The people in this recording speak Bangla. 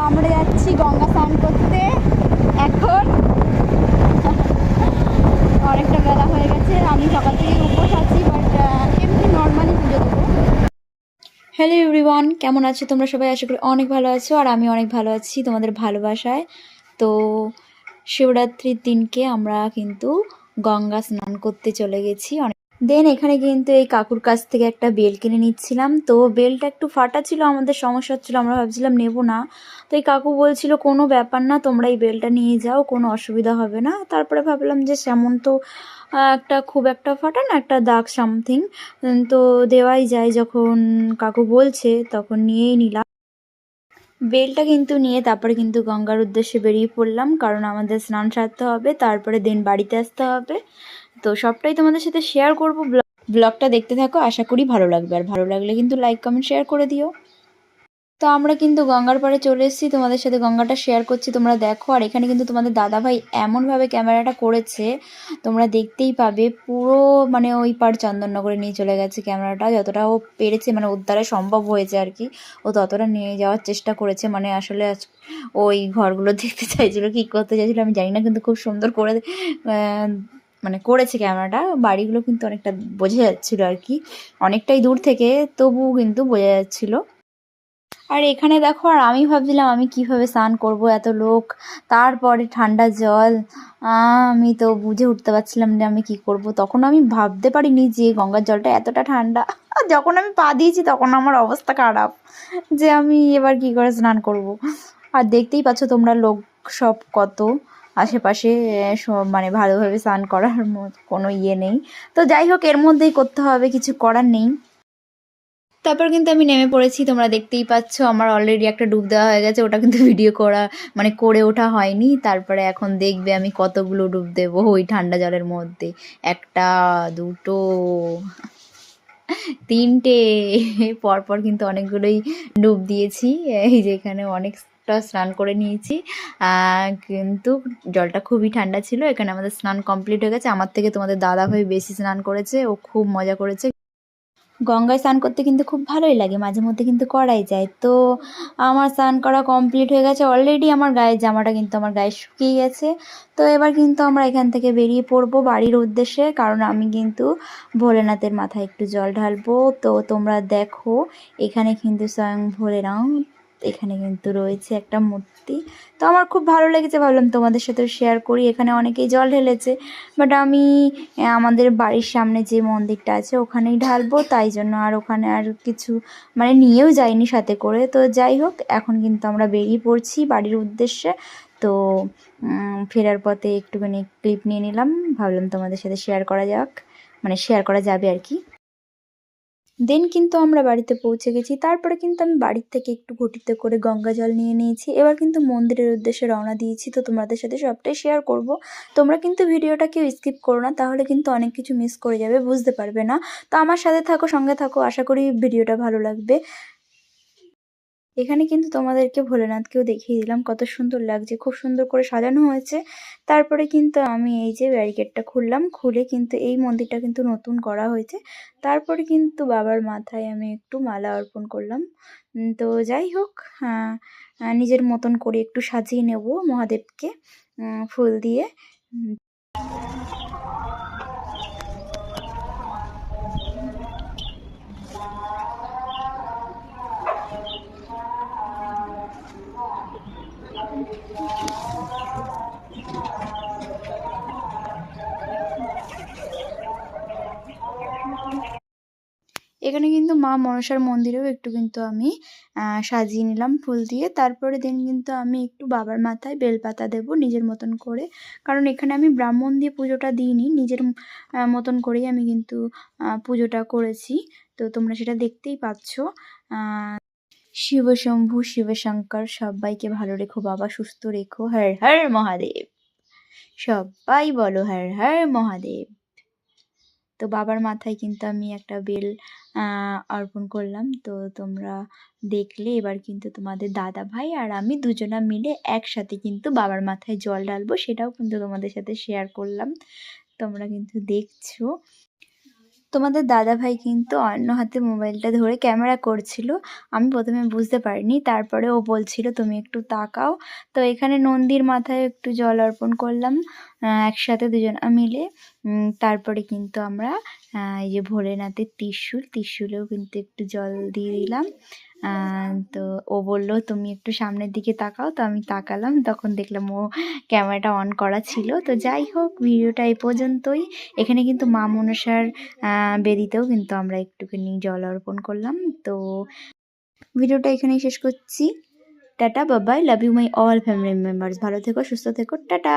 আমরা যাচ্ছি গঙ্গা স্নান করতে। এখন অনেকটা বেলা হয়ে গেছে, আমি সকাল থেকে উপোস আছি, বাট এমনি নর্মালি পুজো দেবো। হ্যালো এভরিওয়ান, কেমন আছো তোমরা সবাই? আশা করি অনেক ভালো আছো, আর আমি অনেক ভালো আছি তোমাদের ভালোবাসায়। তো শিবরাত্রির দিনকে আমরা কিন্তু গঙ্গা স্নান করতে চলে গেছি। দেন এখানে কিন্তু এই কাকুর কাছ থেকে একটা বেল কিনে নিচ্ছিলাম। তো বেলটা একটু ফাটা ছিল, আমাদের সমস্যা হচ্ছিলো, আমরা ভাবছিলাম নেব না। তো এই কাকু বলছিল কোনো ব্যাপার না, তোমরা এই বেলটা নিয়ে যাও, কোনো অসুবিধা হবে না। তারপরে ভাবলাম যে সেমন তো একটা খুব একটা ফাটা না, একটা দাগ সামথিং, তো দেওয়াই যায়, যখন কাকু বলছে তখন নিয়েই নিলাম। বেলটা কিন্তু নিয়ে তারপরে কিন্তু গঙ্গার উদ্দেশ্যে বেরিয়ে পড়লাম, কারণ আমাদের স্নান সারতে হবে, তারপরে দিন বাড়িতে আসতে হবে। তো সবটাই তোমাদের সাথে শেয়ার করবো। ব্লগটা দেখতে থাকো, আশা করি ভালো লাগবে, আর ভালো লাগলে কিন্তু লাইক কমেন্ট শেয়ার করে দিও। তো আমরা কিন্তু গঙ্গার পাড়ে চলে এসেছি, তোমাদের সাথে গঙ্গাটা শেয়ার করছি, তোমরা দেখো। আর এখানে কিন্তু তোমাদের দাদাভাই এমনভাবে ক্যামেরাটা করেছে, তোমরা দেখতেই পাবে। পুরো মানে ওই পাড় চন্দননগরে নিয়ে চলে গেছে ক্যামেরাটা, যতটা ও পেরেছে, মানে ওর দ্বারা সম্ভব হয়েছে আর কি। ও ততটা নিয়ে যাওয়ার চেষ্টা করেছে, মানে আসলে ওই ঘরগুলো দেখতে চাইছিল, কী করতে চাইছিল আমি জানি না, কিন্তু খুব সুন্দর করে মানে করেছে ক্যামেরাটা। বাড়িগুলো কিন্তু অনেকটা বোঝা যাচ্ছিলো আর কি, অনেকটাই দূর থেকে, তবুও কিন্তু বোঝা যাচ্ছিলো। আর এখানে দেখো, আর আমি ভাবছিলাম আমি কিভাবে স্নান করব, এত লোক, তারপরে ঠান্ডা জল, আমি তো বুঝে উঠতে পারছিলাম যে আমি কি করব। তখন আমি ভাবতে পারিনি যে গঙ্গার জলটা এতটা ঠান্ডা। আর যখন আমি পা দিয়েছি তখন আমার অবস্থা খারাপ, যে আমি এবার কি করে স্নান করব। আর দেখতেই পাচ্ছ তোমরা, লোক সব কত আশেপাশে, মানে ভালোভাবে স্নান করার কোনো ইয়ে নেই। তো যাই হোক, এর মধ্যেই করতে হবে, কিছু করার নেই। তারপর কিন্তু আমি নেমে পড়েছি, তোমরা দেখতেই পাচ্ছ আমার অলরেডি একটা ডুব দেওয়া হয়ে গেছে, ওটা কিন্তু ভিডিও করা মানে করে ওঠা হয়নি। তারপরে এখন দেখবে আমি কতগুলো ডুব দেবো ওই ঠান্ডা জলের মধ্যে, একটা, দুটো, তিনটে, পরপর কিন্তু অনেকগুলোই ডুব দিয়েছি। এই যে এখানে অনেকটা স্নান করে নিয়েছি, কিন্তু জলটা খুবই ঠান্ডা ছিল। এখানে আমাদের স্নান কমপ্লিট হয়ে গেছে, আমার থেকে তোমাদের দাদাভাই বেশি স্নান করেছে, ও খুব মজা করেছে। গঙ্গায় স্নান করতে কিন্তু খুব ভালোই লাগে, মাঝে মধ্যে কিন্তু করাই যায়। তো আমার স্নান করা কমপ্লিট হয়ে গেছে অলরেডি, আমার গায়ের জামাটা কিন্তু আমার গায়ে শুকিয়ে গেছে। তো এবার কিন্তু আমরা এখান থেকে বেরিয়ে পড়বো বাড়ির উদ্দেশ্যে, কারণ আমি কিন্তু ভোলেনাথের মাথায় একটু জল ঢালবো। তো তোমরা দেখো, এখানে কিন্তু স্বয়ং ভোলেনাথ এখানে কিন্তু রয়েছে একটা মূর্তি। তো আমার খুব ভালো লেগেছে, ভাবলাম তোমাদের সাথে শেয়ার করি। এখানে অনেকেই জল ঢেলেছে, বাট আমি আমাদের বাড়ির সামনে যে মন্দিরটা আছে ওখানেই ঢালবো, তাই জন্য আর ওখানে আর কিছু মানে নিয়েও যাইনি সাথে করে। তো যাই হোক, এখন কিন্তু আমরা বেরিয়ে পড়ছি বাড়ির উদ্দেশ্যে। তো ফেরার পথে একটুখানি ক্লিপ নিয়ে নিলাম, ভাবলাম তোমাদের সাথে শেয়ার করা যাক, মানে শেয়ার করা যাবে আর কি। দেন কিন্তু আমরা বাড়িতে পৌঁছে গেছি, তারপরে কিন্তু আমি বাড়ির থেকে একটু ঘটিতে করে গঙ্গা জল নিয়ে নিয়েছি। এবার কিন্তু মন্দিরের উদ্দেশ্যে রওনা দিয়েছি, তো তোমাদের সাথে সবটাই শেয়ার করব। তোমরা কিন্তু ভিডিওটা কেউ স্কিপ করো না, তাহলে কিন্তু অনেক কিছু মিস করে যাবে, বুঝতে পারবে না। তো আমার সাথে থাকো, সঙ্গে থাকো, আশা করি ভিডিওটা ভালো লাগবে। এখানে কিন্তু তোমাদেরকে ভোলেনাথকেও দেখিয়ে দিলাম, কত সুন্দর লাগছে, খুব সুন্দর করে সাজানো হয়েছে। তারপরে কিন্তু আমি এই যে ব্যারিকেডটা খুললাম, খুলে কিন্তু এই মন্দিরটা কিন্তু নতুন করা হয়েছে। তারপরে কিন্তু বাবার মাথায় আমি একটু মালা অর্পণ করলাম। তো যাই হোক, নিজের মতন করে একটু সাজিয়ে নেব মহাদেবকে ফুল দিয়ে। এখানে কিন্তু মা মনসার মন্দিরেও একটু কিন্তু আমি সাজিয়ে নিলাম ফুল দিয়ে। তারপরে দিন কিন্তু আমি একটু বাবার মাথায় বেলপাতা দেব নিজের মতন করে, কারণ এখানে আমি ব্রাহ্মণ দিয়ে পুজোটা দিইনি, নিজের মতন করেই আমি কিন্তু পুজোটা করেছি। তো তোমরা সেটা দেখতেই পাচ্ছ। শিব শম্ভু শিব শঙ্কর, সবাইকে ভালো রেখো বাবা, সুস্থ রেখো, হর হর মহাদেব। সবাই বলো হর হর মহাদেব। তো বাবার মাথায় কিন্তু আমি একটা বেল অর্পণ করলাম। তো তোমরা দেখলে, এবার কিন্তু তোমাদের দাদা ভাই আর আমি দুজনা মিলে একসাথে কিন্তু বাবার মাথায় জল ঢালবো, সেটাও কিন্তু তোমাদের সাথে শেয়ার করলাম, তোমরা কিন্তু দেখছো। তোমাদের দাদাভাই কিন্তু অন্য হাতে মোবাইলটা ধরে ক্যামেরা করছিল। আমি প্রথমে বুঝতে পারিনি, তারপরে ও বলছিল তুমি একটু তাকাও। তো এখানে নন্দীর মাথায় একটু জল অর্পণ করলাম একসাথে দুজনা মিলে। তারপরে কিন্তু আমরা এই যে ভোলেনাথের ত্রিশূলেও কিন্তু একটু জল দিয়ে দিলাম। তো ও বললো তুমি একটু সামনের দিকে তাকাও, তো আমি তাকালাম, তখন দেখলাম ও ক্যামেরাটা অন করা ছিল। তো যাই হোক, ভিডিওটা এই পর্যন্তই। এখানে কিন্তু মা মনসার বেদিতেও কিন্তু আমরা একটুখানি জল অর্পণ করলাম। তো ভিডিওটা এখানেই শেষ করছি। Tata, Babai, love you my all family members. ভালো থেকো, সুস্থ থেকো, টাটা।